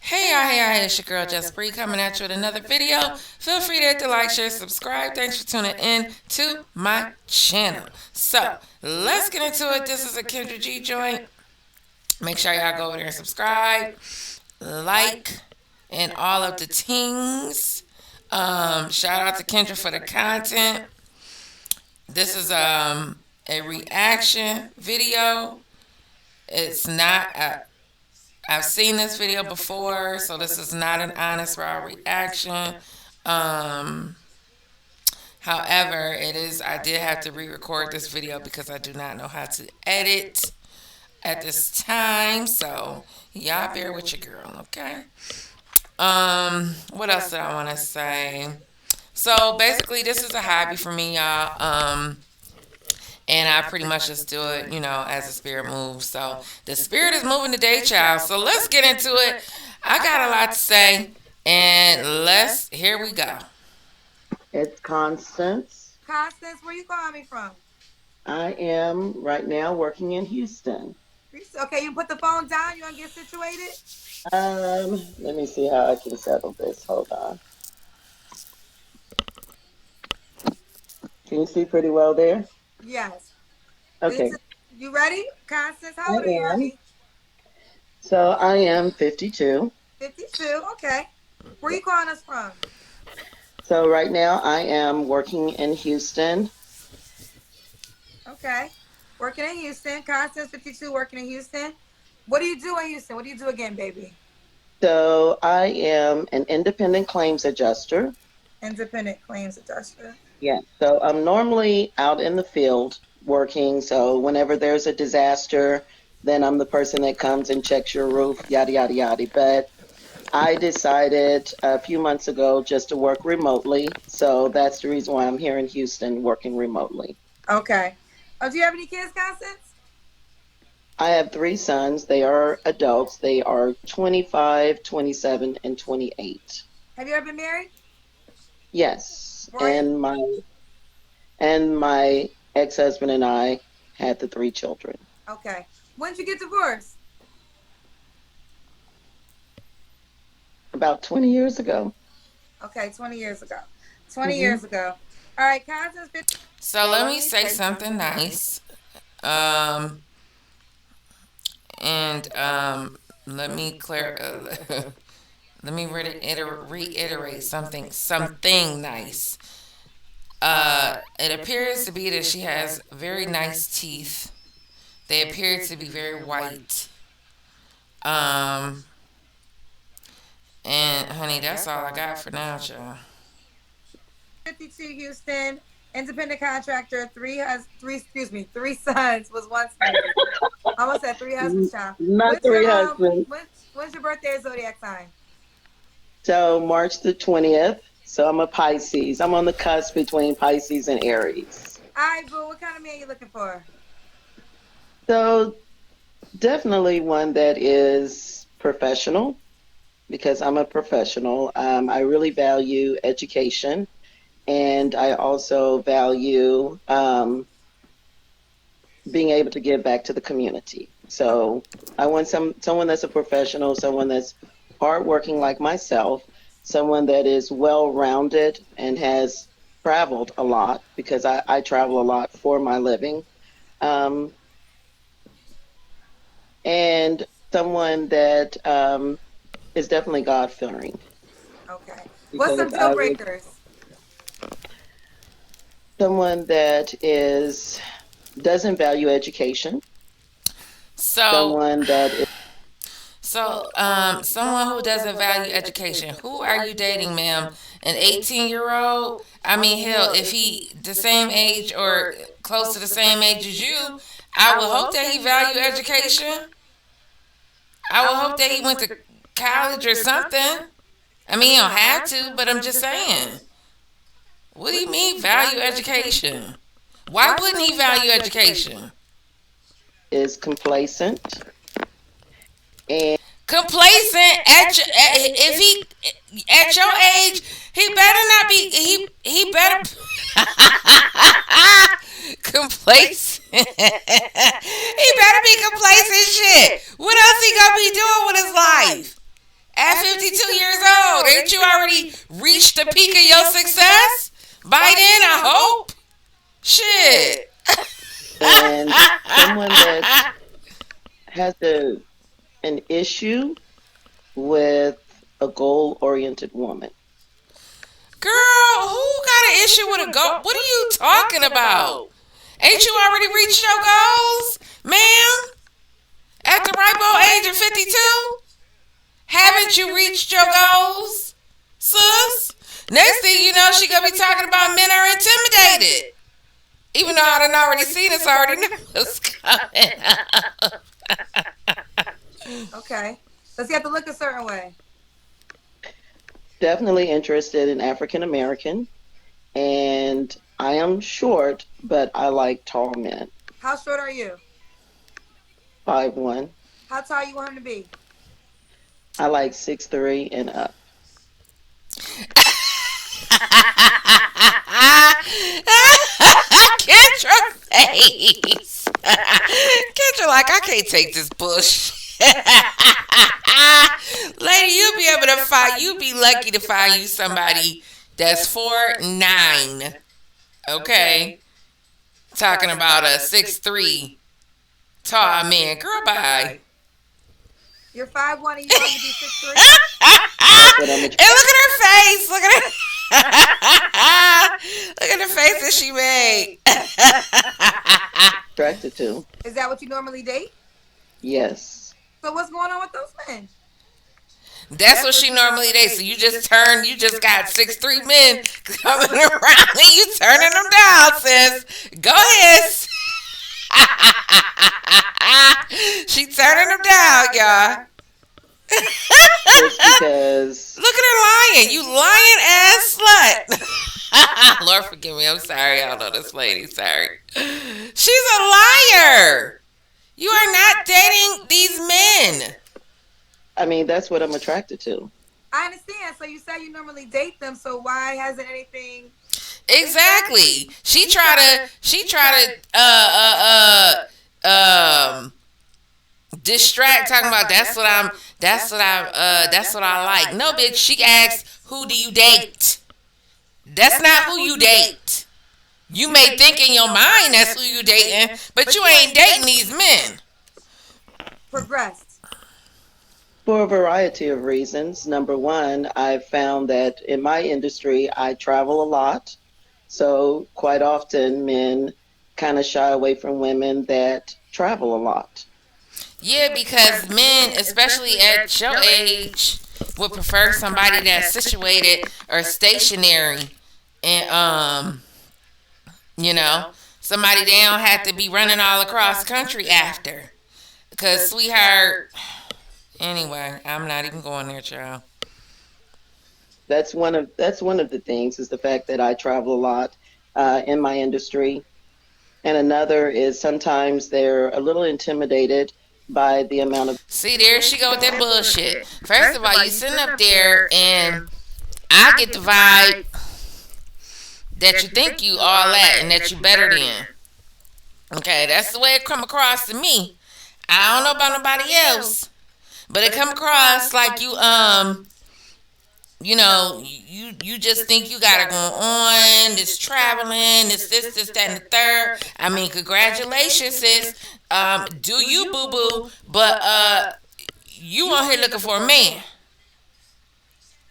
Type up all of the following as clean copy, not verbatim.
It's your girl Just Bree coming at you with another video. Feel free to hit the like, share, subscribe. Thanks for tuning in to my channel. So, let's get into it. This is a Kendra G joint. Make sure y'all go over there and subscribe, like, and all of the things. Shout out to Kendra for the content. This is a reaction video. It's not I've seen this video before, so this is not an honest raw reaction. Um, However, it is. I did have to re-record this video because I do not know how to edit at this time. So y'all bear with your girl, okay? What else did I want to say? So basically, this is a hobby for me, y'all. And I pretty much just do it, as the spirit moves. So the spirit is moving today, child. So let's get into it. I got a lot to say, and here we go. It's Constance. Constance, where you calling me from? I am right now working in Houston. Okay, you put the phone down. You want to get situated? Let me see how I can settle this. Hold on. Can you see pretty well there? Yes. Okay. You ready, Constance? How old are you? So I am 52. 52, okay. Where you calling us from? So right now I am working in Houston. Okay. Working in Houston. Constance, 52, working in Houston. What do you do in Houston? What do you do again, baby? So I am an independent claims adjuster. Independent claims adjuster. Yeah. So I'm normally out in the field working. So whenever there's a disaster, then I'm the person that comes and checks your roof, yada, yada, yada. But I decided a few months ago just to work remotely. So that's the reason why I'm here in Houston working remotely. Okay. Do you have any kids, Constance? I have 3 sons. They are adults. They are 25, 27, and 28. Have you ever been married? Yes. And my ex-husband and I had the 3 children. Okay. When did you get divorced? About 20 years ago. Okay, 20 years ago. 20 years ago. All right, Constance. So let me say something nice. Let me let me reiterate something nice. It appears to be that she has very nice teeth. They appear to be very white. And honey, that's all I got for now, y'all. 52 Houston, independent contractor, three sons, was once married. I almost said 3 husbands, child. Not 3 husbands. When's your birthday, zodiac sign? So March the 20th. So I'm a Pisces. I'm on the cusp between Pisces and Aries. All right, boo. What kind of man are you looking for? So definitely one that is professional, because I'm a professional. I really value education, and I also value being able to give back to the community. So I want someone that's a professional, someone that's hardworking like myself, someone that is well-rounded and has traveled a lot, because I travel a lot for my living. And someone that is definitely God-fearing. Okay. What's some deal breakers? Someone that doesn't value education. Someone who doesn't value education. Who are you dating, ma'am? An 18-year-old? I mean, hell, if he the same age or close to the same age as you, I would hope that he value education. I would hope that he went to college or something. I mean, he don't have to, but I'm just saying. What do you mean value education? Why wouldn't he value education? Is complacent. And complacent if he at your age, he better not be. He better complacent. He better be complacent. Shit. What else he gonna be doing with his life? After 52 years old. Ain't you already reached the peak of your success? By then, I hope. Shit. And someone that has an issue with a goal-oriented woman. Girl, who got an issue with a goal? What are you talking about? Ain't you already reached your goals, ma'am? At the ripe old age of 52? Haven't you reached your goals, sis? Next thing you know, she gonna be talking about men are intimidated. Even though I done already seen this, I already knew what's coming up. Okay. Does he have to look a certain way? Definitely interested in African American, and I am short, but I like tall men. How short are you? 5'1". How tall you want him to be? I like 6'3" and up. Kendra face. Kendra like, I can't take this bullshit. Lady, you'll be able to find, you'll be lucky to find you somebody that's 4'9". Okay. Talking about a 6'3" tall man. Girl, bye. You're 5'1" and you want him to be 6'3"? That's what I'm And look at her face. Look at her. Look at the face that she made. attracted to. Is that what you normally date? Yes. So what's going on with those men? That's what she normally dates. So you just got 6'3" men coming around and you turning them down, sis. Go ahead. She turning them down, y'all. Just because. Look at her lying. You lying ass slut. Lord forgive me. I'm sorry. I don't know this lady. Sorry. She's a liar. You are not dating these men. I mean, that's what I'm attracted to. I understand. So you say you normally date them. So why hasn't anything? Exactly. She try to distract, talking about that's what I like. No, bitch, she asked, who do you date? That's not who you date. You may think in your mind that's who you dating, but you ain't dating these men. Progressed. For a variety of reasons. Number one, I've found that in my industry, I travel a lot. So quite often men kind of shy away from women that travel a lot. Yeah, because men, especially at your age, would prefer somebody that's situated or stationary, and somebody they don't have to be running all across the country after. Because, sweetheart, anyway, I'm not even going there, child. That's one of the things, is the fact that I travel a lot in my industry. And another is sometimes they're a little intimidated by the amount of. See, there she go with that bullshit. First of all, you sitting up there, and I get the vibe that you think you all that and that you better than. Okay, that's the way it come across to me. I don't know about nobody else, but it come across like you just think you got it going on, this traveling, this, that, and the third. I mean, congratulations, sis. Do you, boo-boo, but you on here looking for a man.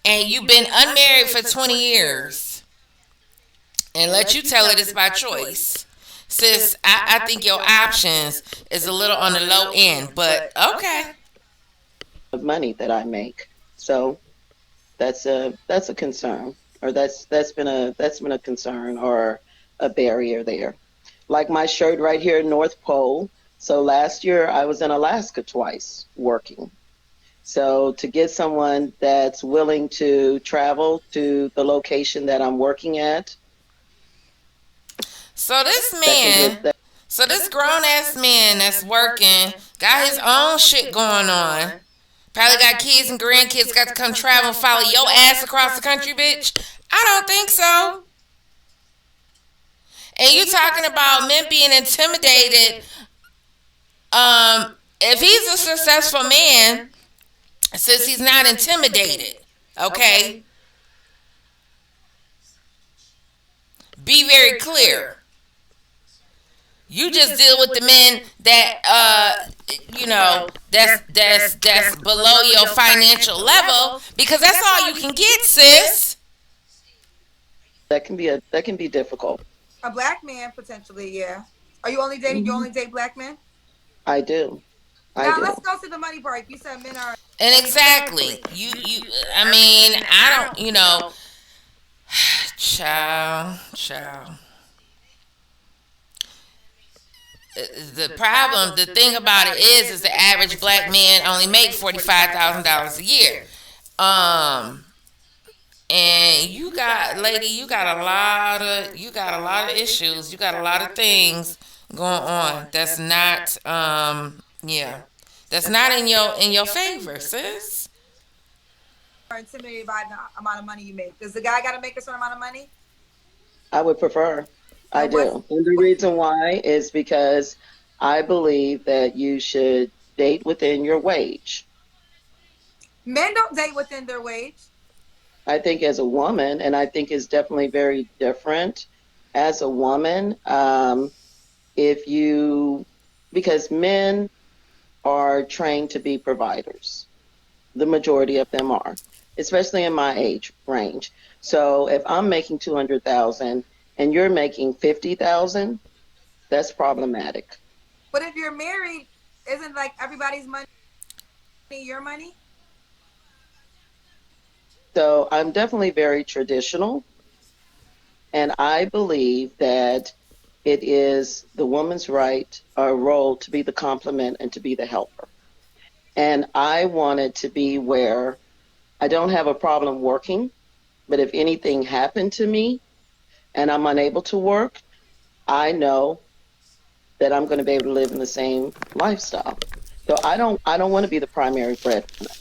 And you've been unmarried for 20 years. And let you tell it it's by choice. Sis, I think your options is a little on the low end, but okay. Of money that I make. So that's a concern, or that's been a concern or a barrier there. Like my shirt right here, North Pole. So last year I was in Alaska twice working. So to get someone that's willing to travel to the location that I'm working at. So this grown ass man that's working, got his own shit going on. Probably got kids and grandkids, got to come travel and follow your ass across the country, bitch. I don't think so. And you talking about men being intimidated. If he's a successful man since he's not intimidated. Okay, be very clear. You just deal with the men that that's below your financial level because that's all you can get, sis. That can be difficult. A black man potentially, yeah. Are you only dating? You Hmm. only date black men? I do. I Now let's do. go to the money part. You said men are. And exactly, I mean, I don't, child. The thing about it is the average black man only make $45,000 a year. Um, and you got a lot of issues. You got a lot of things going on. That's not, yeah, that's not in your favor, sis. Are intimidated by the amount of money you make. Does the guy got to make a certain amount of money? I would prefer. I And what's do. And the reason why is because I believe that you should date within your wage. men don't date within their wage. I think as a woman, and I think it's definitely very different as a woman, if you, because men are trained to be providers. The majority of them are, especially in my age range. So if I'm making 200,000 and you're making 50,000, that's problematic. But if you're married, isn't like everybody's money your money? So I'm definitely very traditional, and I believe that it is the woman's right or role to be the complement and to be the helper. And I want it to be where I don't have a problem working, but if anything happened to me and I'm unable to work, I know that I'm going to be able to live in the same lifestyle. So I don't want to be the primary breadwinner.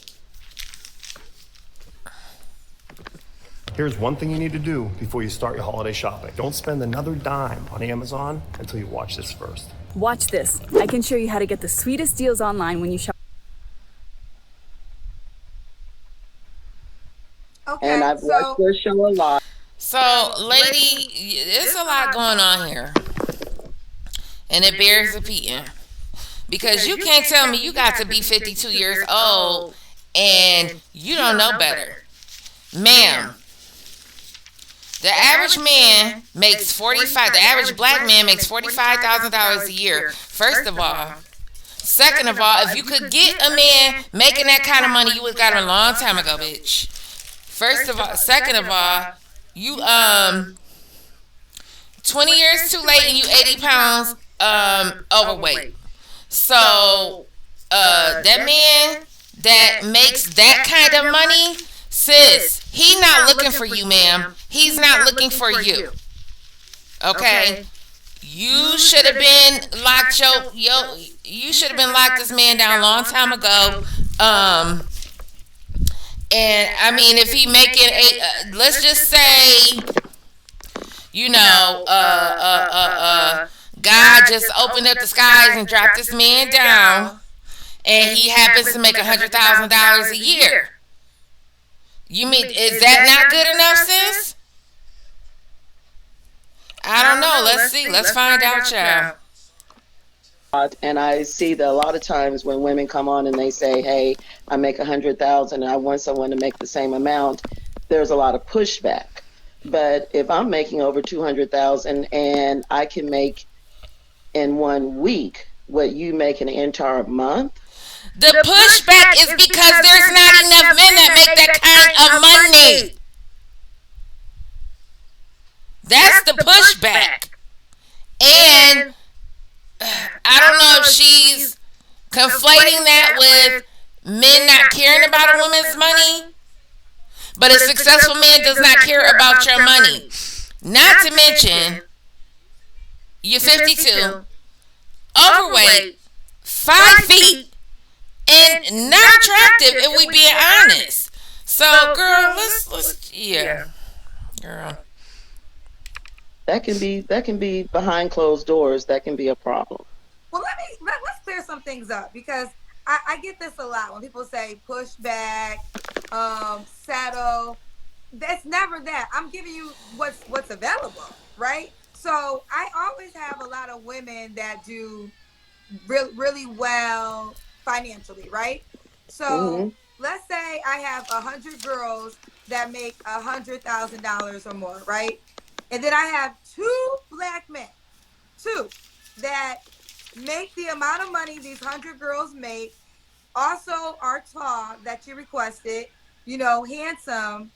Here's one thing you need to do before you start your holiday shopping. Don't spend another dime on Amazon until you watch this first. Watch this. I can show you how to get the sweetest deals online when you shop. And Okay, I've watched so this show a lot. So, lady, there's a lot going on here, and it bears repeating because you can't tell me you got to be 52 years old and you don't know better, ma'am. The average man makes 45. The average black man makes $45,000 a year. First of all, second of all, if you could get a man making that kind of money, you would have got him a long time ago, bitch. First of all, second of all, you 20 years too late and you 80 pounds overweight. So that man that makes that kind of money, sis, he not looking for you, ma'am. He's not looking for you. Okay? You should have been locked you should have been locked this man down a long time ago. And I mean, if he making let's just say, God just opened up the skies and dropped this man down, and he happens to make $100,000 a year. You mean is that not good enough, sis? I don't know. Let's see. Let's find out, child. And I see that a lot of times when women come on and they say, "Hey, I make 100,000 and I want someone to make the same amount," there's a lot of pushback. But if I'm making over 200,000 and I can make in 1 week what you make in an entire month, the pushback is because there's not enough men that make that kind of money. That's the pushback. And I don't know if she's conflating that with men not caring about a woman's money, but a successful man does not care about your money. Not to mention, you're 52, overweight, 5 feet, and not attractive if we being honest. So, girl, let's yeah, girl. that can be behind closed doors. That can be a problem. well, let's clear some things up because I get this a lot when people say push back, settle. That's never that. I'm giving you what's available, right? So I always have a lot of women that do really well financially, right? Mm-hmm. So let's say I have 100 girls that make $100,000 or more, right? And then I have two black men, two that make the amount of money these 100 girls make, also are tall that you requested, handsome.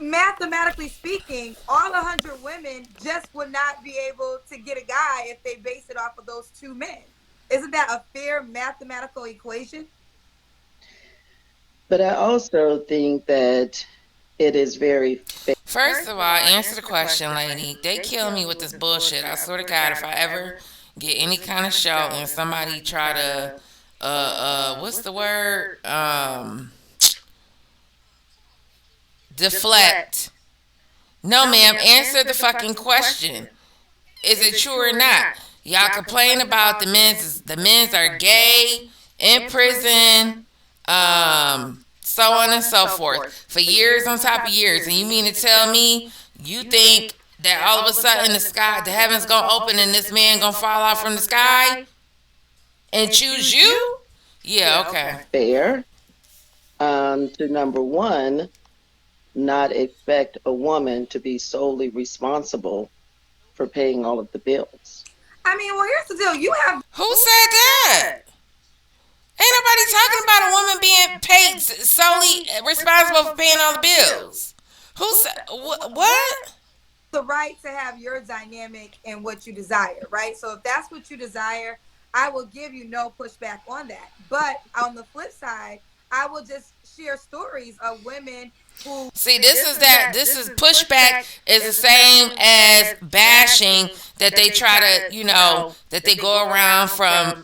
Mathematically speaking, all 100 women just would not be able to get a guy if they base it off of those two men. Isn't that a fair mathematical equation? But I also think that it is very First of all, answer the question, lady. They kill me with this bullshit. I swear to God, if I ever get any kind of show and somebody try to, what's the word? Deflect. No, ma'am. Answer the fucking question. Is it true or not? Y'all complain about the men's are gay, in prison, so on and so forth, for years on top of years. And you mean to tell me you think that all of a sudden the heavens gonna open and this man gonna fall out from the sky and choose you? Yeah, okay. fair to number one, not expect a woman to be solely responsible for paying all of the bills. I mean, well, here's the deal. Who said that? Ain't nobody talking about a woman being paid solely responsible for paying all the bills. Who said what? the right to have your dynamic and what you desire, right? So if that's what you desire, I will give you no pushback on that. But on the flip side, I will just share stories of women who See, this is pushback is the same as bashing that they try to, that they go around from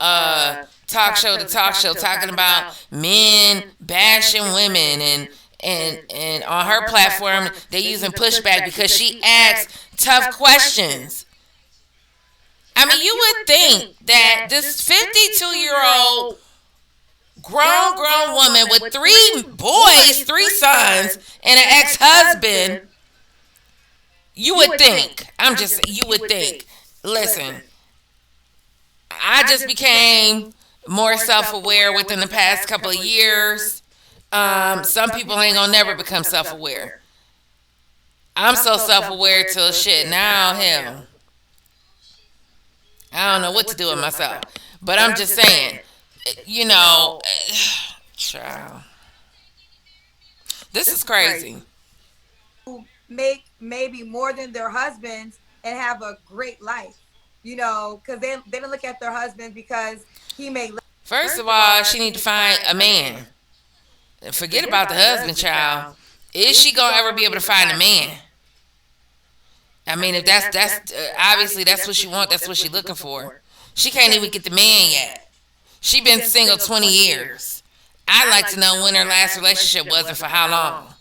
talk show to talk show talking about men bashing women and on her platform they using pushback because she asks tough questions. I mean, you would think that this 52-year-old grown woman with 3 boys, 3 sons, and an ex-husband, you would think. You would think. Listen, I just became more self-aware within the past couple of years. Some people ain't gonna never become self-aware. I'm so self-aware till shit now, hell, I don't know what to do with myself. But I'm just saying, child, this is crazy. make maybe more than their husbands and have a great life, because they don't look at their husband because he may. First of all, she need to find a man. Forget about the husband, child. Is she gonna ever be able to find a man? I mean, if that's obviously that's what she want. That's what she looking for. She can't even get the man yet. She been single 20 years. I'd like to know when her last relationship was and for how long.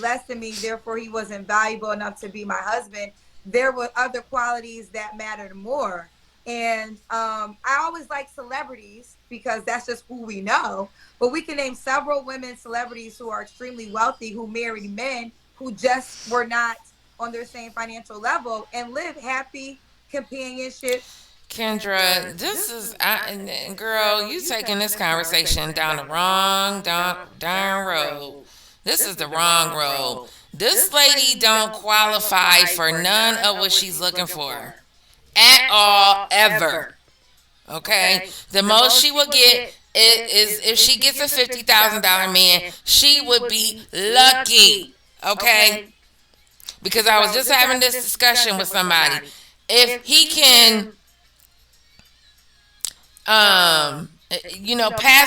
Less than me, therefore he wasn't valuable enough to be my husband. There were other qualities that mattered more. And I always like celebrities because that's just who we know. But we can name several women celebrities who are extremely wealthy, who married men who just were not on their same financial level and live happy companionship. Kendra, girl, you taking this conversation down the wrong darn road. This is the wrong road. This lady don't qualify for none of what she's looking for at all, ever. Okay? The most she will get is if she gets a $50,000 man, she would be lucky. Okay? Because I was just having this discussion with somebody. If he can past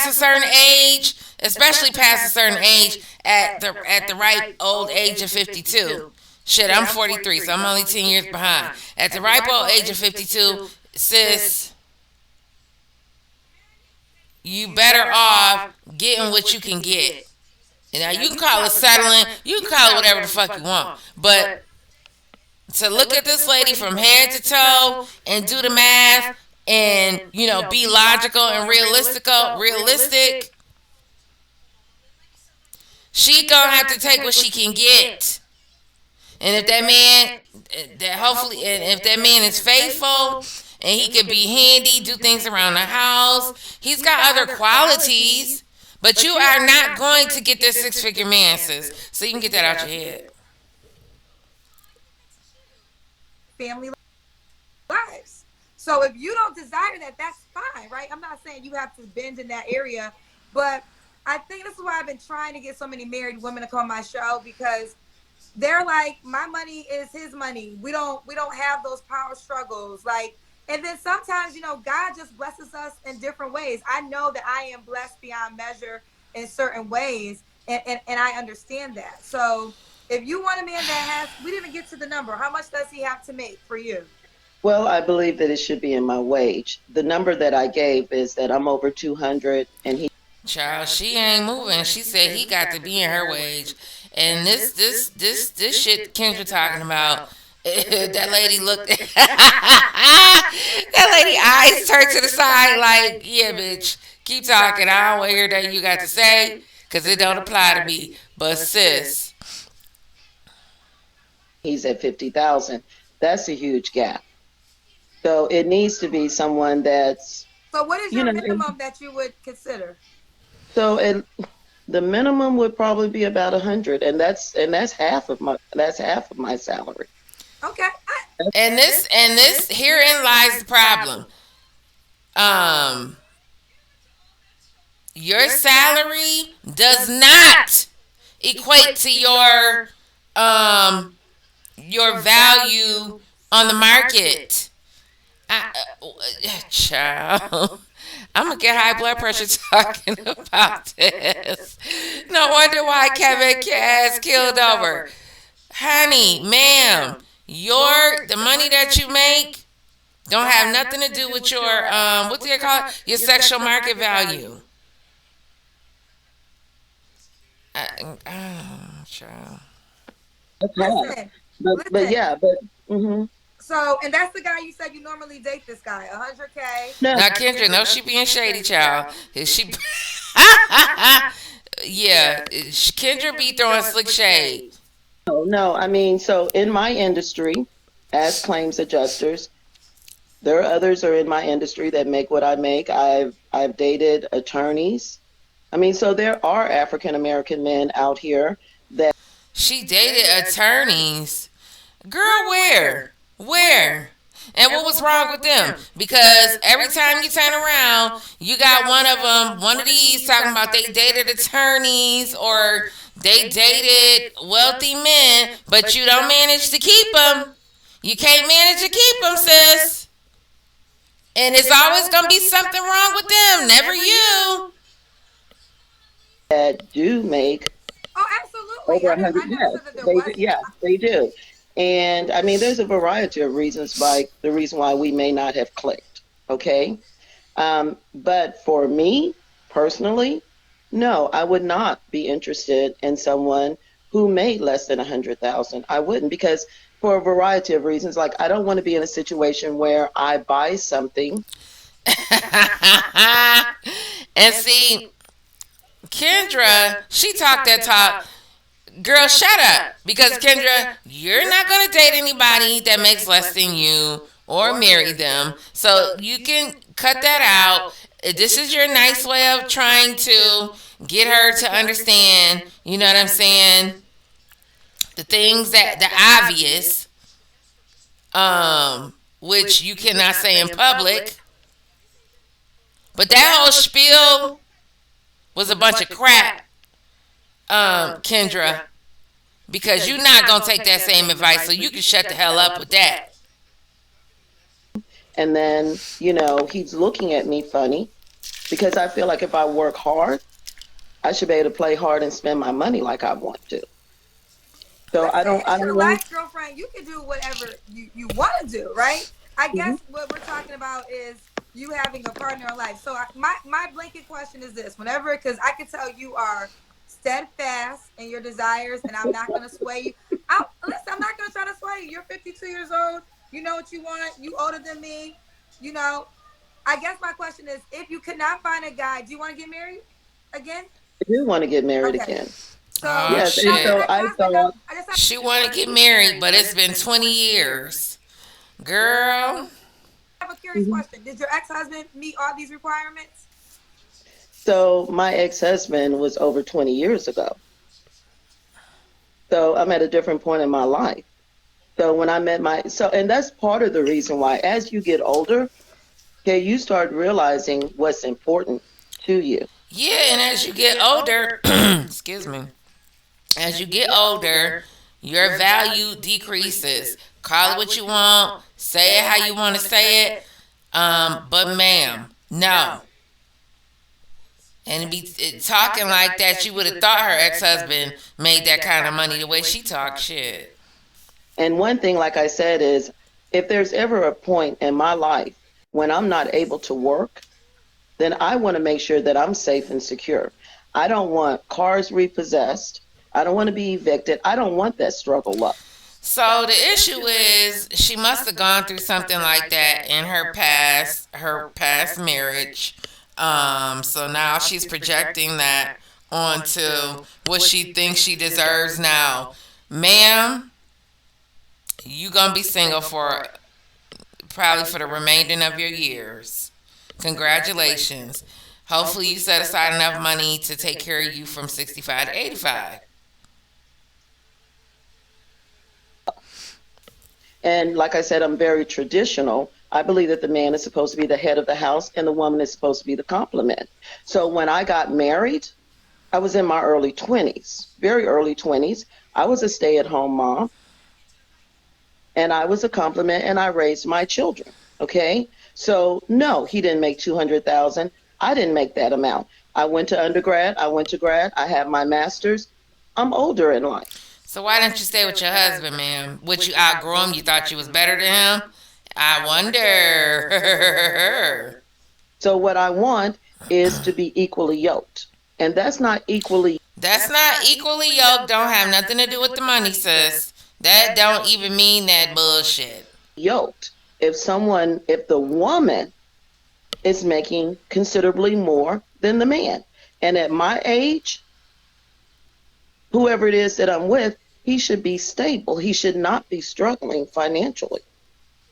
a certain age, especially past a certain age, at the right old age of 52. Shit, I'm 43, so I'm only 10 years behind. At the ripe old age of 52, sis, you better off getting what you can get. Now, you can call it settling, you can call it whatever the fuck you want, but to look at this lady from head to toe and do the math, and be logical and realistic, she gonna have to take what she can get. And if that man, that hopefully, and if that man is faithful and he can be handy, do things around the house, he's got other qualities. But you are not going to get this six-figure man, sis. So you can get that out your head. Family lives. So if you don't desire that, that's fine, right? I'm not saying you have to bend in that area, but I think this is why I've been trying to get so many married women to come on my show, because they're like, my money is his money. We don't have those power struggles. Like, and then sometimes, God just blesses us in different ways. I know that I am blessed beyond measure in certain ways, and I understand that. So if you want a man that has, we didn't get to the number. How much does he have to make for you? Well, I believe that it should be in my wage. The number that I gave is that I'm over 200 and he Child, she ain't moving. She said he got to be in her wage. And this shit Kendra talking about. That lady looked. That lady eyes turned to the side like, yeah, bitch, keep talking. I don't want to hear that you got to say because it don't apply to me. But sis, he's at 50,000. That's a huge gap. So it needs to be someone that's, So what is you your know, minimum that you would consider? so the minimum would probably be about 100, and that's half of my salary. Okay. and this herein lies the problem. Um, your salary does not equate to your value on the market. Child, I'm gonna get high blood pressure talking about this. No wonder why Kevin has killed over. Honey, ma'am, the money that you make don't have nothing to do with your what do they call it? Your sexual market value. Child. That's hard. Listen, But listen. yeah, but hmm So, and that's the guy you said you normally date. This guy, 100K. no, Now Kendra, no, she being shady, child. Is she? Yeah, Kendra be throwing slick shade. no. I mean, so in my industry, as claims adjusters, there are others are in my industry that make what I make. I've dated attorneys. I mean, so there are African American men out here that She dated attorneys. Girl, where? Where? And what was wrong with them? Because every time you turn around, you got one of them, one of these talking about they dated attorneys or they dated wealthy men, but you don't manage to keep them. You can't manage to keep them, sis. And it's always going to be something wrong with them, never you. do make Oh, absolutely. over I a never, hundred. I never Yes, said that there wasn't. yes, they do. And I mean, there's a variety of reasons, like the reason why we may not have clicked. Okay. But for me personally, no, I would not be interested in someone who made less than 100,000. I wouldn't, because for a variety of reasons, like I don't want to be in a situation where I buy something. And see, Kendra, she talked that talk. Girl, shut up. Because Kendra, you're not going to date anybody that makes less than you or marry them. So you can cut that out. This is your nice way of trying to get her to understand, you know what I'm saying? The things that, the obvious, which you cannot say in public. But that whole spiel was a bunch of crap, Kendra, because you're not going to take that same advice, so you can shut the hell up with that. And then, he's looking at me funny because I feel like if I work hard, I should be able to play hard and spend my money like I want to. So I Listen, don't, I in your don't really, life, girlfriend, you can do whatever you want to do, right? I Mhm. guess what we're talking about is you having a partner in life. So my blanket question is this: whenever, because I can tell you are steadfast in your desires, and I'm not going to sway you. Listen, I'm not going to try to sway you. You're 52 years old. You know what you want. You older than me. You know. I guess my question is, if you could not find a guy, do you want to get married again? I do want to get married Okay. again. Oh So Yes, and no, the so shit. I ex-husband. No, thought, I just. She want to get married, but it's been 20 years. Girl. I have a curious Mhm. question. Did your ex-husband meet all these requirements? So my ex-husband was over 20 years ago. So I'm at a different point in my life. So when I met and that's part of the reason why, as you get older, okay, you start realizing what's important to you. Yeah, and as you get older, excuse me, as you get older, your value decreases. Call it what you want, say it how you want to say it. But ma'am, no. And be talking like that, you would have thought her ex-husband made that kind of money the way she talks shit. And one thing, like I said, is if there's ever a point in my life when I'm not able to work, then I want to make sure that I'm safe and secure. I don't want cars repossessed. I don't want to be evicted. I don't want that struggle up. So the issue is she must have gone through something like that in her past marriage. So now she's projecting that onto what she thinks she deserves now. Ma'am, you gonna be single for probably for the remainder of your years. Congratulations. Hopefully you set aside enough money to take care of you from 65 to 85. And like I said, I'm very traditional. I believe that the man is supposed to be the head of the house and the woman is supposed to be the complement. So when I got married, I was in my early 20s, very early 20s. I was a stay at home mom and I was a complement and I raised my children. Okay. So no, he didn't make 200,000. I didn't make that amount. I went to undergrad. I went to grad. I have my master's. I'm older in life. So why didn't you stay with your husband, ma'am? Would you outgrow him? You thought you was better than him? I wonder. So what I want is to be equally yoked. And that's not equally That's not equally yoked. Don't have nothing to do with the money, sis. That don't even mean that bullshit. yoked. If the woman is making considerably more than the man. And at my age, whoever it is that I'm with, he should be stable. He should not be struggling financially.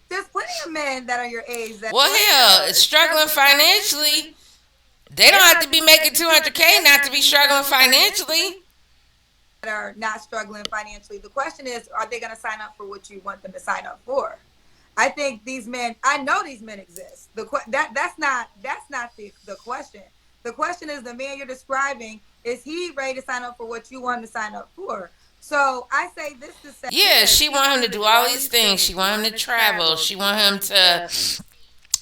There's plenty of men that are your age that. Well, hell, struggling financially. They don't have to be making 200K not to be struggling financially. That are not struggling financially. The question is, are they going to sign up for what you want them to sign up for? I think these men. I know these men exist. That's not the question. The question is, the man you're describing, is he ready to sign up for what you want him to sign up for? So I say this to say, Yeah, she want him to do all these things. She want him to travel. She want him to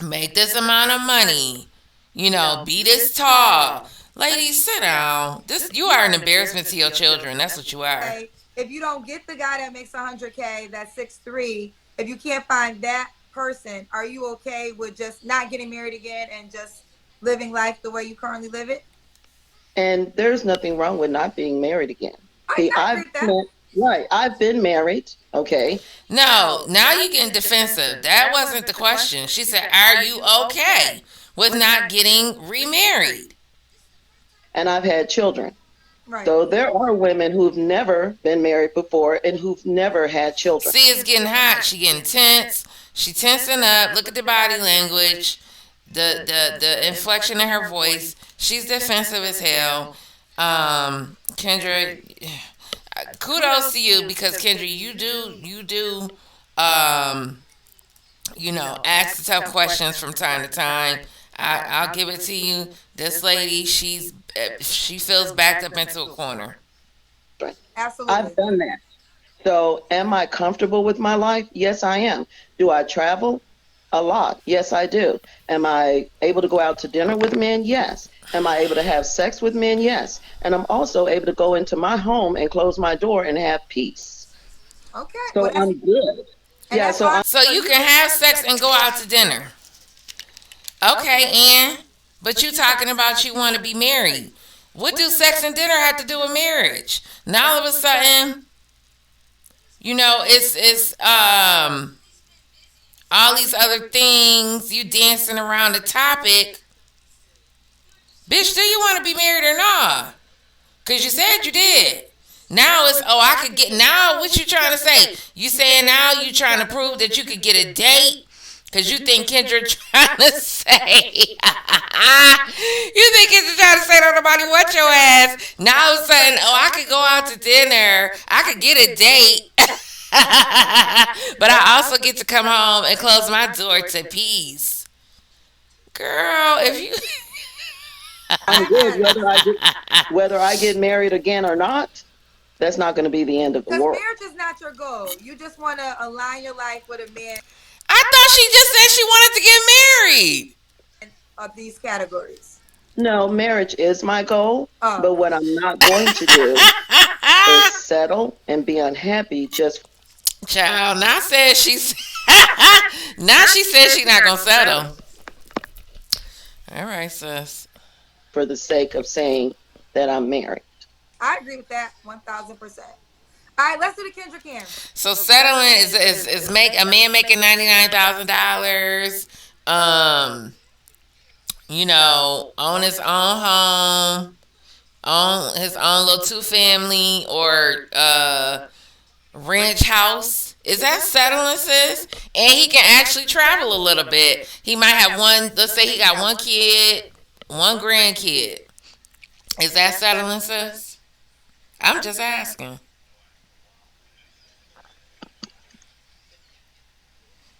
make this amount of money. Be this tall. Ladies, sit down. You are an embarrassment to your children. That's what you are. if you don't get the guy that makes 100K, that's 6'3", if you can't find that person, are you okay with just not getting married again and just living life the way you currently live it? And there's nothing wrong with not being married again. See, Right. I've been married, okay? No, now you're getting defensive. That wasn't the question. She said, are you okay with not getting remarried? And I've had children. Right. So there are women who've never been married before and who've never had children. See, it's getting hot. She getting tense. She tensing up. Look at the body language, the inflection in her voice. She's defensive as hell. Kendra, kudos to you because Kendra, you do, ask the tough questions from time to time. I'll give it to you. This lady, she feels backed up into a corner. Absolutely. I've done that. So am I comfortable with my life? Yes, I am. Do I travel? A lot. Yes, I do. Am I able to go out to dinner with men? Yes. Am I able to have sex with men? Yes. And I'm also able to go into my home and close my door and have peace. Okay. So I'm good. Yeah, So you can have sex and go out to dinner. Okay, Ann. But you talking about you want to be married. What do sex and dinner have to do with marriage? Now all of a sudden, it's all these other things, you dancing around the topic. Bitch, do you want to be married or not? Because you said you did. Now it's, oh, I could get, now what you trying to say? You saying now you trying to prove that you could get a date? Because you think Kendra trying to say, you think Kendra trying to say to nobody what your ass. Now all of a sudden, oh, I could go out to dinner. I could get a date. But I also get to come home and close my door to peace. Girl, if you... I'm good whether I get married again or not. That's not going to be the end of the Because world. marriage is not your goal. You just want to align your life with a man I thought she just said she wanted to get married. of these categories. No, marriage is my goal, Oh. but what I'm not going to do is settle and be unhappy just Child, now said she's now she said she not gonna settle. All right, sis. for the sake of saying that I'm married. I agree with that 1,000%. All right, let's do the Kendra Cam. So settling is make a man making $99,000. Own his own home, own his own little 2-family or ranch house. Is that settling, sis? And he can actually travel a little bit. He might have one. Let's say he got one kid, one grandkid. Is that settling, sis? I'm just asking.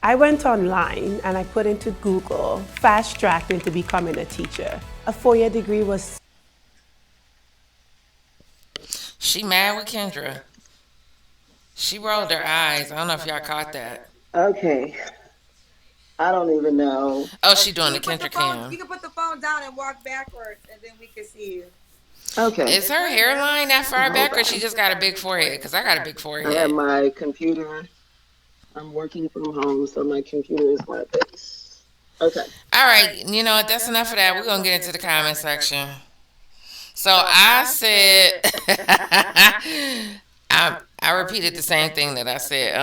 I went online and I put into Google fast track into becoming a teacher. A 4-year degree was She mad with Kendra. She rolled her eyes. I don't know if y'all caught that. Okay. I don't even know. Oh, she doing the You put Kendra phone- cam. You can put the phone down and walk backwards, and then we can see you. Okay. Is her hairline that far back, or she just got a big forehead? Because I got a big I have forehead. my computer. I'm working from home, so my computer is my base. Okay. All right, you know what? That's enough of that. We're gonna get into the comment section. So I said, I repeated the same thing that I said.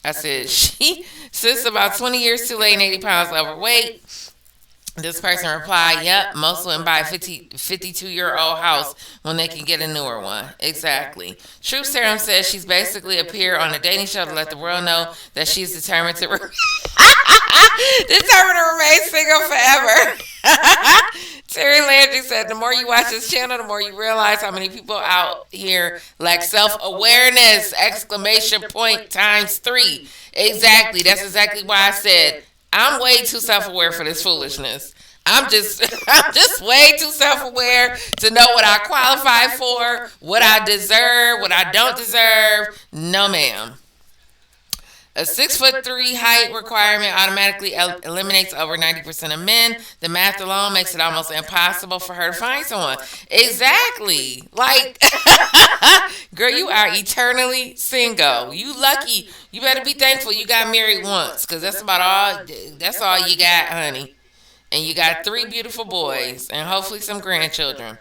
I said she sits about 20 years too late and 80 pounds overweight. This person replied, yep, most women buy a 52-year-old house when they can get a newer one. Exactly. Truth Serum says she's basically appeared on a dating show to let the world know that she's determined to remain single forever. Terry Landry said, the more you watch this channel, the more you realize how many people out here lack self-awareness! Exclamation point times 3. Exactly. That's exactly why I said, I'm way too self-aware for this foolishness. I'm just way too self-aware to know what I qualify for, what I deserve, what I don't deserve. No, ma'am. A 6'3" height requirement automatically eliminates over 90% of men. The math alone makes it almost impossible for her to find someone. Exactly. Like, girl, you are eternally single. You lucky. You better be thankful you got married once, because that's about all. That's all you got, honey. And you got 3 beautiful boys and hopefully some grandchildren.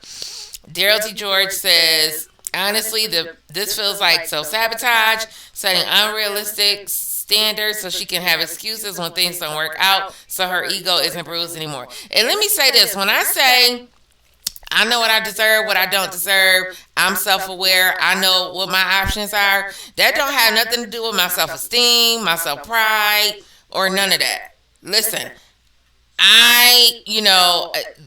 Daryl T. George says, honestly, this feels like self-sabotage, setting unrealistic standards so she can have excuses when things don't work out so her ego isn't bruised anymore. And let me say this. When I say I know what I deserve, what I don't deserve, I'm self-aware, I know what my options are, that don't have nothing to do with my self-esteem, my self-pride, or none of that. Listen,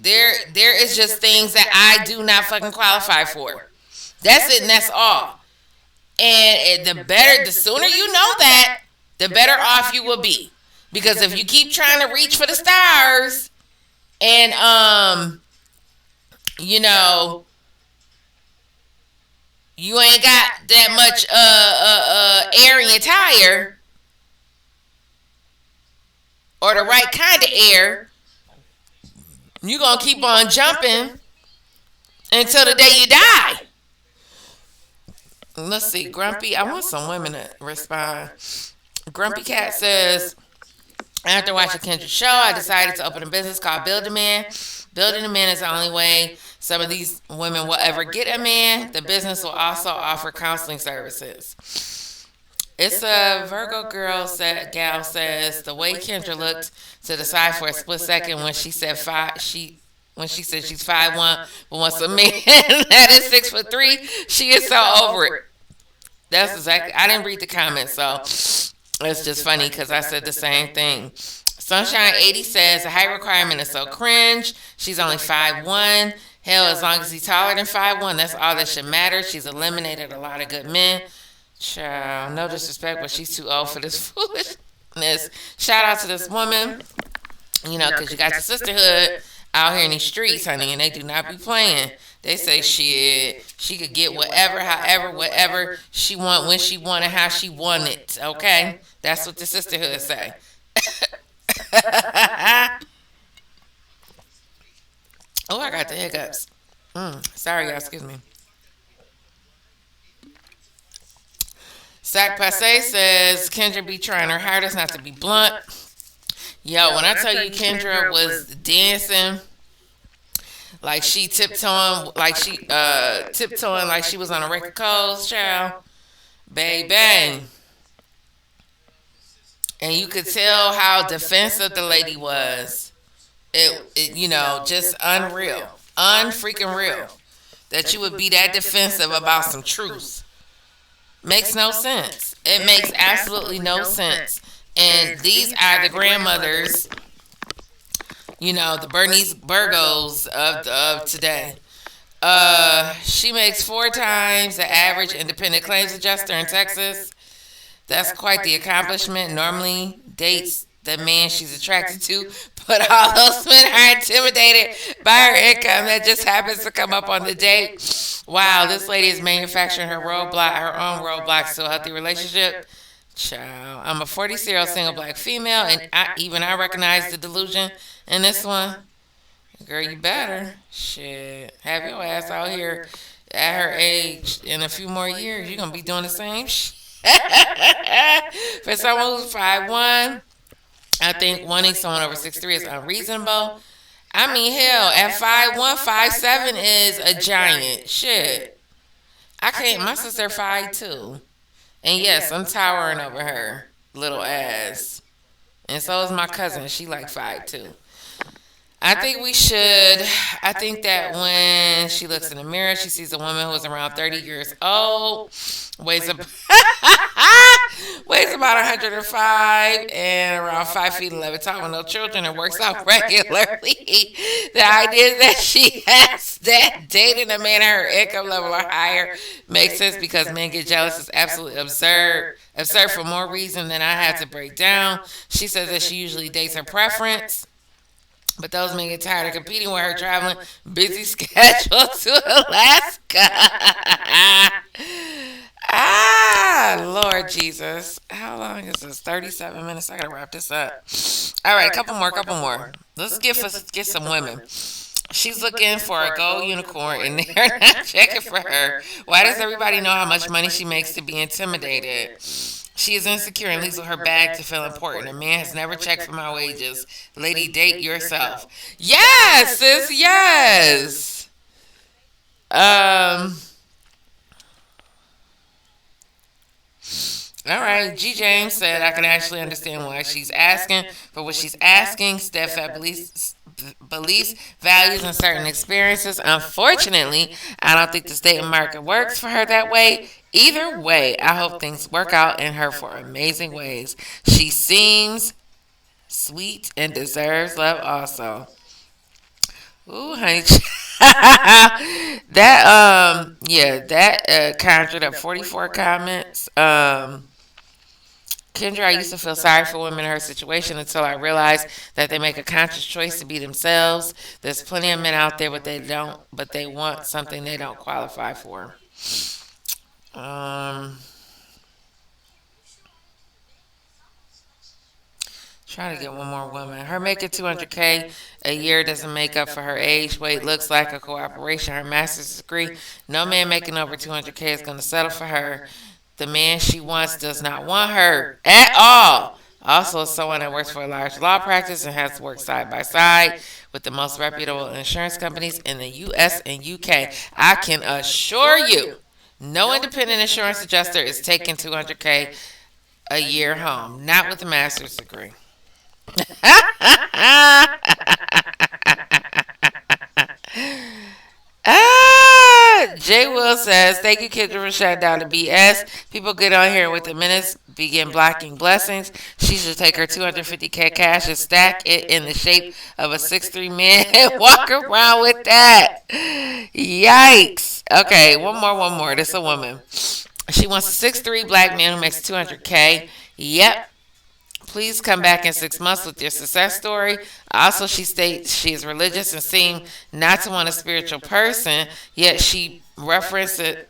there is just things that I do not fucking qualify for. That's it, and that's all. And the sooner you know that, the better off you will be. Because if you keep trying to reach for the stars, and you ain't got that much air in your tire, or the right kind of air, you gonna keep on jumping until the day you die. Let's see, Grumpy. I want some women to respond. Grumpy Cat says, after watching Kendra's show, I decided to open a business called Build a Man. Building a man is the only way some of these women will ever get a man. The business will also offer counseling services. It's a Virgo gal says the way Kendra looked to the side for a split second when she said she's 5'1" but wants a man that is 6'3", she is so over it. That's exactly. I didn't read the comments, so it's just funny because I said the same thing. Sunshine 80 says the height requirement is so cringe. She's only 5'1". Hell, as long as he's taller than 5'1", that's all that should matter. She's eliminated a lot of good men. Child, no disrespect, but she's too old for this foolishness. Shout out to this woman, because you got the sisterhood out here in these streets, honey, and they do not be playing. They say shit, she could get whatever, however, whatever she want, when she want, and how she want it. Okay, that's what the sisterhood say. Oh, I got the hiccups. Sorry, y'all. Excuse me. Sac Passe says Kendra be trying her hardest not to be blunt. Yo, when I tell you Kendra was dancing like she tiptoeing, like she was on a record coast, child, baby. And you could tell how defensive the lady was. Just unreal, unfreaking real. That you would be that defensive about some truth. Makes no sense. It makes absolutely no sense. And these are the grandmothers, the Bernice Burgos of today. She makes 4 times the average independent claims adjuster in Texas. That's quite the accomplishment. Normally dates the man she's attracted to, but all those men are intimidated by her income that just happens to come up on the date. Wow, this lady is manufacturing her own roadblocks to a healthy relationship. Child, I'm a 40-year-old single black female, and I recognize the delusion in this one. Girl, you better. Shit. Have your ass out here at her age in a few more years. You're going to be doing the same shit. For someone who's 5'1", I think wanting someone over 6'3" is unreasonable. I mean, hell, at 5'1", 5'7" is a giant. Shit. I can't. My sister 5'2". And yes, I'm towering over her little ass. And so is my cousin. She like 5'2". I think that when she looks in the mirror, she sees a woman who is around 30 years old, weighs about 105 and around 5 feet 11 tall with no children and works out regularly. The idea that she has that dating a man at her income level or higher makes sense because men get jealous is absolutely absurd. Absurd for more reason than I had to break down. She says that she usually dates her preference. But those men get tired of competing with her traveling busy schedule to Alaska. Lord Jesus. How long is this? 37 minutes. I gotta wrap this up. All right, couple more. Let's get some women. She's looking for a gold unicorn and they're not checking for her. Why does everybody know how much money she makes to be intimidated? She is insecure and leaves with her bag to feel important. A man has never checked for my wages. Lady, date yourself. Yes, sis, yes. All right. G. James said I can actually understand why she's asking for what she's asking. Steadfast beliefs, values, and certain experiences. Unfortunately, I don't think the state market works for her that way. Either way, I hope things work out in her for amazing ways. She seems sweet and deserves love also. Ooh, honey. that conjured up 44 comments. Kendra, I used to feel sorry for women in her situation until I realized that they make a conscious choice to be themselves. There's plenty of men out there, but they want something they don't qualify for. Trying to get one more woman. Her making 200K a year doesn't make up for her age, weight, looks like a cooperation. Her master's degree. No man making over 200K is going to settle for her. The man she wants does not want her at all. Also, someone that works for a large law practice and has to work side by side with the most reputable insurance companies in the U.S. and UK. I can assure you, no independent insurance adjuster is taking 200K a year home, not with a master's degree. Jay Will says, thank you, Kendra, for shutting down the BS. People get on here with the minutes, begin blocking blessings. She should take her 250K cash and stack it in the shape of a 6'3" man and walk around with that. Yikes. Okay, one more. This is a woman. She wants a 6'3" black man who makes 200K. Yep. Please come back in 6 months with your success story. Also, she states she is religious and seems not to want a spiritual person, yet she references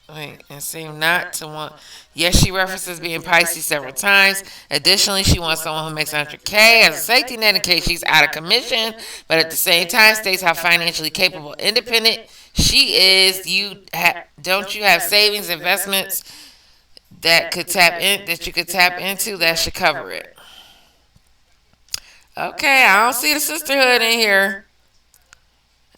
and seem not to want. Yes, she references being Pisces several times. Additionally, she wants someone who makes 100K as a safety net in case she's out of commission, but at the same time states how financially capable, independent she is. Don't you have savings, investments that you could tap into that should cover it? Okay, I don't see the sisterhood in here.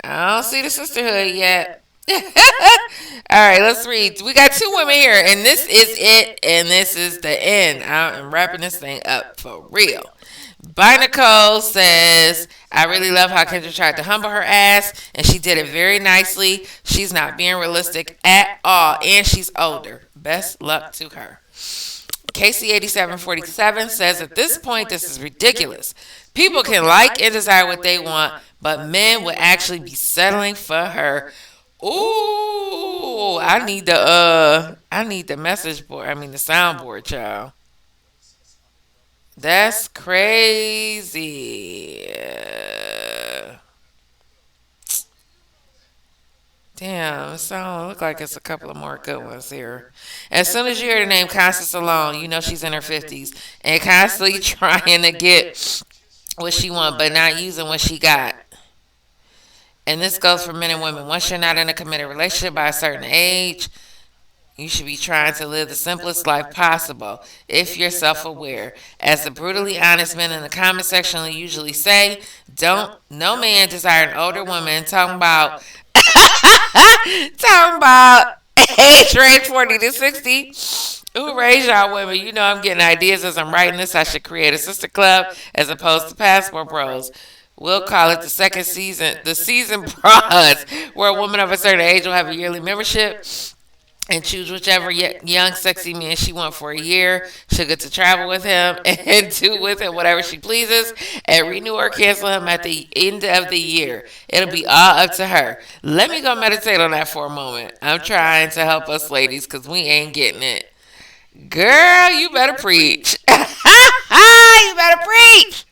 I don't see the sisterhood yet. All right, let's read. We got two women here, and this is it, and this is the end. I'm wrapping this thing up for real. Nicole says, I really love how Kendra tried to humble her ass, and she did it very nicely. She's not being realistic at all, and she's older. Best luck to her. Casey8747 says, at this point, this is ridiculous. People can like and desire what they want, but men would actually be settling for her. Ooh, I need the message board. I mean the soundboard, y'all. That's crazy. Damn, it don't look like it's a couple of more good ones here. As soon as you hear the name Constance alone, you know she's in her 50s and constantly trying to get what she wants, but not using what she got. And this goes for men and women. Once you're not in a committed relationship by a certain age, you should be trying to live the simplest life possible if you're self-aware. As the brutally honest men in the comment section usually say, no man desire an older woman talking about talking about age range 40 to 60. Who raised y'all women? You know I'm getting ideas as I'm writing this. I should create a sister club as opposed to passport bros. We'll call it the second season, the season broads, where a woman of a certain age will have a yearly membership and choose whichever young, sexy man she wants for a year. She'll get to travel with him and do with him whatever she pleases and renew or cancel him at the end of the year. It'll be all up to her. Let me go meditate on that for a moment. I'm trying to help us ladies because we ain't getting it. Girl, you better preach. You better preach.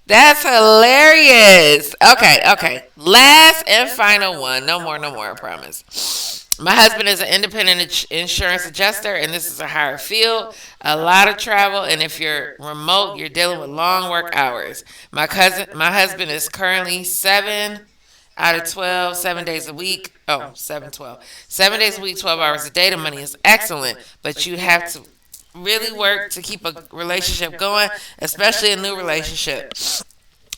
That's hilarious. Okay. Last and final one. No more, I promise. My husband is an independent insurance adjuster, and this is a higher field, a lot of travel, and if you're remote, you're dealing with long work hours. My husband is currently 7 out of 12, 7 days a week. Oh, 7, 12. 7 days a week, 12 hours a day. The money is excellent, but you have to really work to keep a relationship going, especially a new relationship.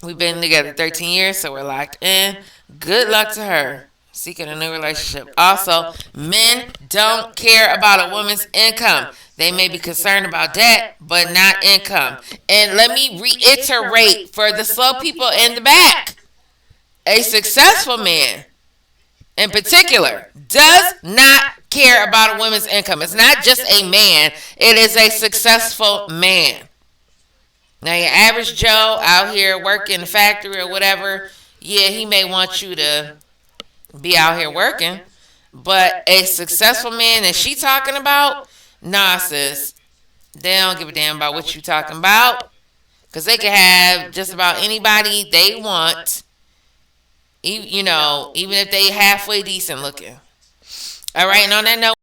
We've been together 13 years, so we're locked in. Good luck to her seeking a new relationship. Also, men don't care about a woman's income. They may be concerned about debt, but not income. And let me reiterate for the slow people in the back, a successful man in particular does not care about a woman's income. It's not just a man, it is a successful man. Now, your average Joe out here working in the factory or whatever, yeah, he may want you to be out here working, but a successful man that she talking about, nah, sis, they don't give a damn about what you talking about, because they can have just about anybody they want, you know, even if they halfway decent looking. All right, and on that note,